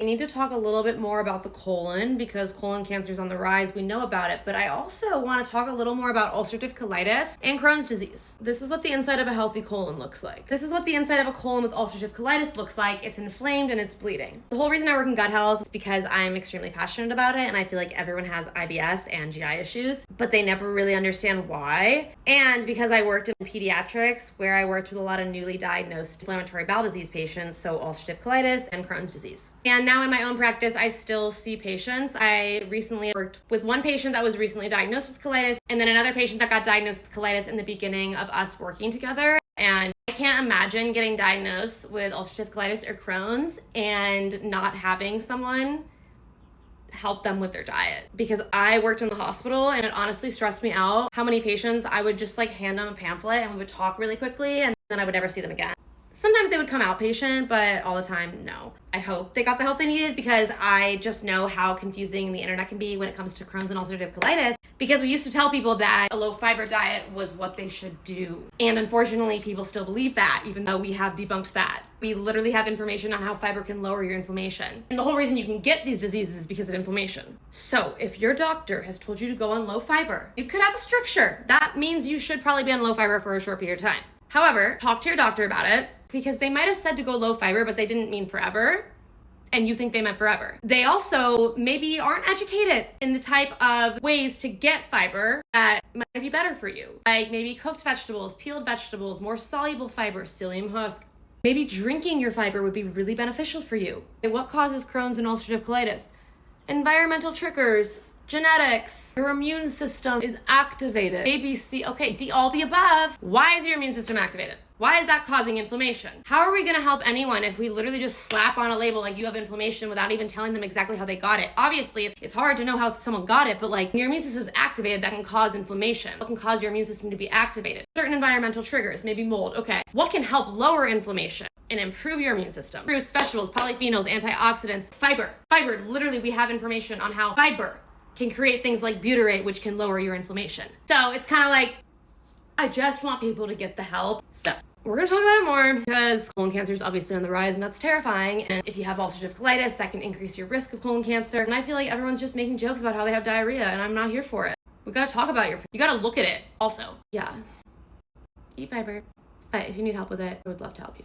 I need to talk a little bit more about the colon because colon cancer is on the rise. We know about it, but I also want to talk a little more about ulcerative colitis and Crohn's disease. This is what the inside of a healthy colon looks like. This is what the inside of a colon with ulcerative colitis looks like. It's inflamed and it's bleeding. The whole reason I work in gut health is because I'm extremely passionate about it, and I feel like everyone has IBS and GI issues, but they never really understand why. And because I worked in pediatrics, where I worked with a lot of newly diagnosed inflammatory bowel disease patients, so ulcerative colitis and Crohn's disease. And now in my own practice, I still see patients. I recently worked with one patient that was recently diagnosed with colitis, and then another patient that got diagnosed with colitis in the beginning of us working together. And I can't imagine getting diagnosed with ulcerative colitis or Crohn's and not having someone help them with their diet, because I worked in the hospital and it honestly stressed me out how many patients I would just like hand them a pamphlet and we would talk really quickly and then I would never see them again. Sometimes they would come outpatient, but all the time, no. I hope they got the help they needed, because I just know how confusing the internet can be when it comes to Crohn's and ulcerative colitis, because we used to tell people that a low fiber diet was what they should do. And unfortunately, people still believe that, even though we have debunked that. We literally have information on how fiber can lower your inflammation. And the whole reason you can get these diseases is because of inflammation. So if your doctor has told you to go on low fiber, you could have a stricture. That means you should probably be on low fiber for a short period of time. However, talk to your doctor about it, because they might have said to go low fiber, but they didn't mean forever, and you think they meant forever. They also maybe aren't educated in the type of ways to get fiber that might be better for you. Like maybe cooked vegetables, peeled vegetables, more soluble fiber, psyllium husk. Maybe drinking your fiber would be really beneficial for you. What causes Crohn's and ulcerative colitis? Environmental triggers, genetics, your immune system is activated. A, B, C, okay, D, all the above. Why is your immune system activated? Why is that causing inflammation? How are we gonna help anyone if we literally just slap on a label like you have inflammation without even telling them exactly how they got it? Obviously, it's hard to know how someone got it, but like your immune system's activated, that can cause inflammation. What can cause your immune system to be activated? Certain environmental triggers, maybe mold, okay. What can help lower inflammation and improve your immune system? Fruits, vegetables, polyphenols, antioxidants, fiber. Fiber, literally we have information on how fiber can create things like butyrate, which can lower your inflammation. So it's kind of like, I just want people to get the help. So we're gonna talk about it more because colon cancer is obviously on the rise, and that's terrifying. And if you have ulcerative colitis, that can increase your risk of colon cancer. And I feel like everyone's just making jokes about how they have diarrhea, and I'm not here for it. We gotta talk about you gotta look at it also. Yeah, eat fiber. But if you need help with it, I would love to help you.